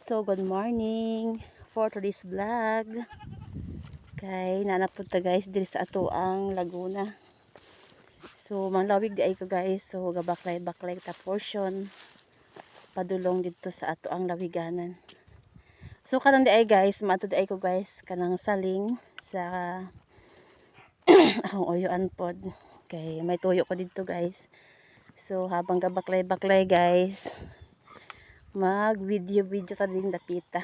So good morning for today's vlog. Kay nanapod ta guys diri sa ato ang Laguna. So manglawig di ay ko guys. So gabaklay-baklay ta portion padulong dito sa ato ang lawiganan. So karon di ay guys, maato di ay ko guys kanang saling sa akong uyuan pod. Kay may tuyo ko dito guys. So habang gabaklay-baklay guys, mag video ta ding dapita.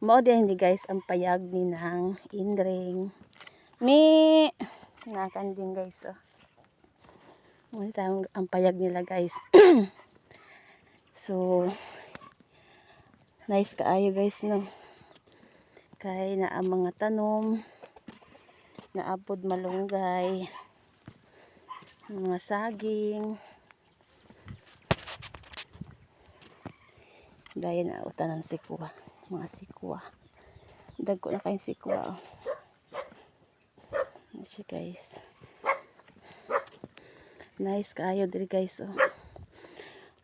Mao din hindi guys ang payag ni ng indring. Nakan din guys oh. Mao ang payag nila guys. So nice kaayo guys no. Kay na ang mga tanom naapod malunggay, mga saging. Dahil na utanan sikwa, mga sikwa. Dagko na kayong sikwa. Oh. Siya guys. Nice kaayo diri guys oh.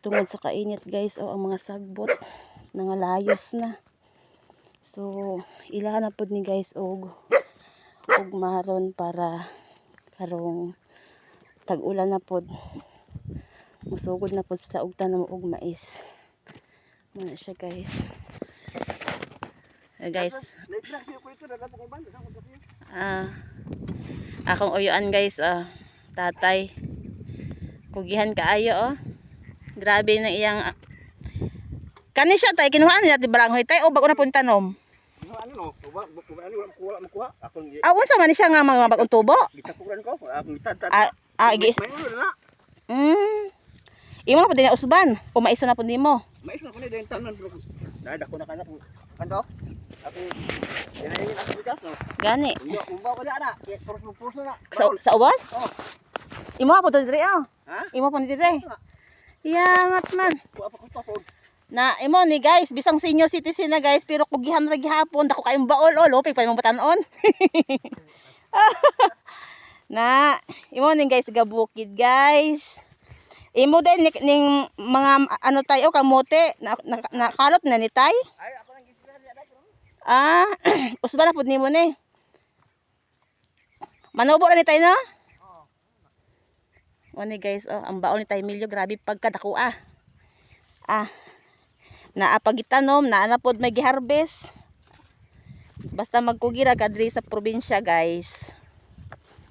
Tungod sa kainit guys oh, ang mga sagbot nangalayos na. So ilahan na pod ni guys og maron para karong tag-ulan na pod. Musugod na pod sila og tanom og mais. Muna siya guys. Guys. Akong uyuan guys tatay. Kugihan kaayo oh. Grabe na iyang kani siya tay kinuha niya ti balanghoy tay o bago na pun tanom. Ano makuha ako ni. Unsa man siya nga mga bagong tubo? Gitakuran ko ako mitad. Igis. Imo na pud dinha usban, pumaisa na pud nimo. Mais na pud din tanan bro. Dada ko na kana kanto. Ako dinayin ako bigas no. Gani. Umba ko na. Puso na. Sa ubas? Oh. Imo pa pud diri oh. Ha? Imo pa diri. Yangat man. Kuha pa ko to pod. Na imo ni guys, bisang senior citizen na guys, pero kugihan ra gihapon dako kayong baol lopay pa imong batanon. Na imo ning guys gabukid guys. Imo din ning mga ano tayo kamote nakalot na ni tay. Ay ako nang gisira diya Usba na pud nimo ni. Manubo ra ni tay no? Oo. Ni guys oh, ang baon ni tay Milyo grabe pagkadako naapagitanom na pod may giharvest. Basta magkugira ka diri sa probinsya guys.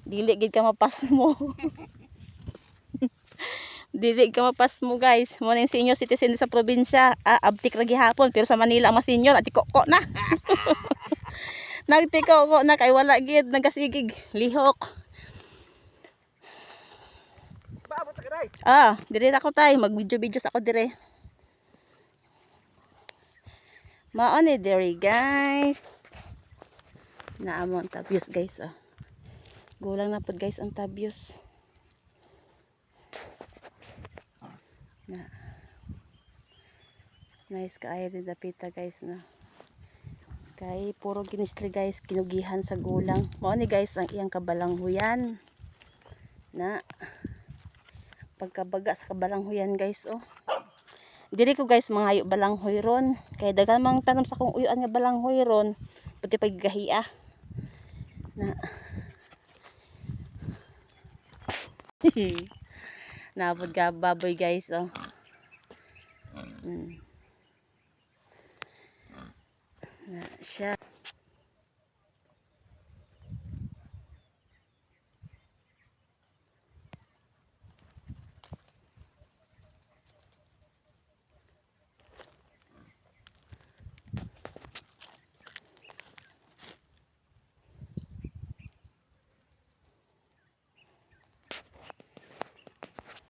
Dili gid ka mapas mo. Dili ka mapas mo guys. Mo ning senior citizen sa probinsya, abtik ra gihapon pero sa Manila ang mas senior atikoko na. Nagtikoko na kay wala gid nagasigig lihok. Baabot ka dai. Diri ra ko tay mag-video ako dire. Mao ni diri guys. Naamo ang tabios guys oh. Gulang na pod guys ang tabios. Nice kaayo din dapita guys no. Kay puro ginistri guys kinugihan sa gulang. Mao ni guys ang iyang kabalanghuyan. Na pagkabaga sa kabalanghuyan guys oh. Diri ko guys mga hayo balanghoy ron. Kay daghan mang tanom sa kong uyuan nga balanghoy ron. Pati paggahiya. Na Nabod ka baboy guys oh. Na siya.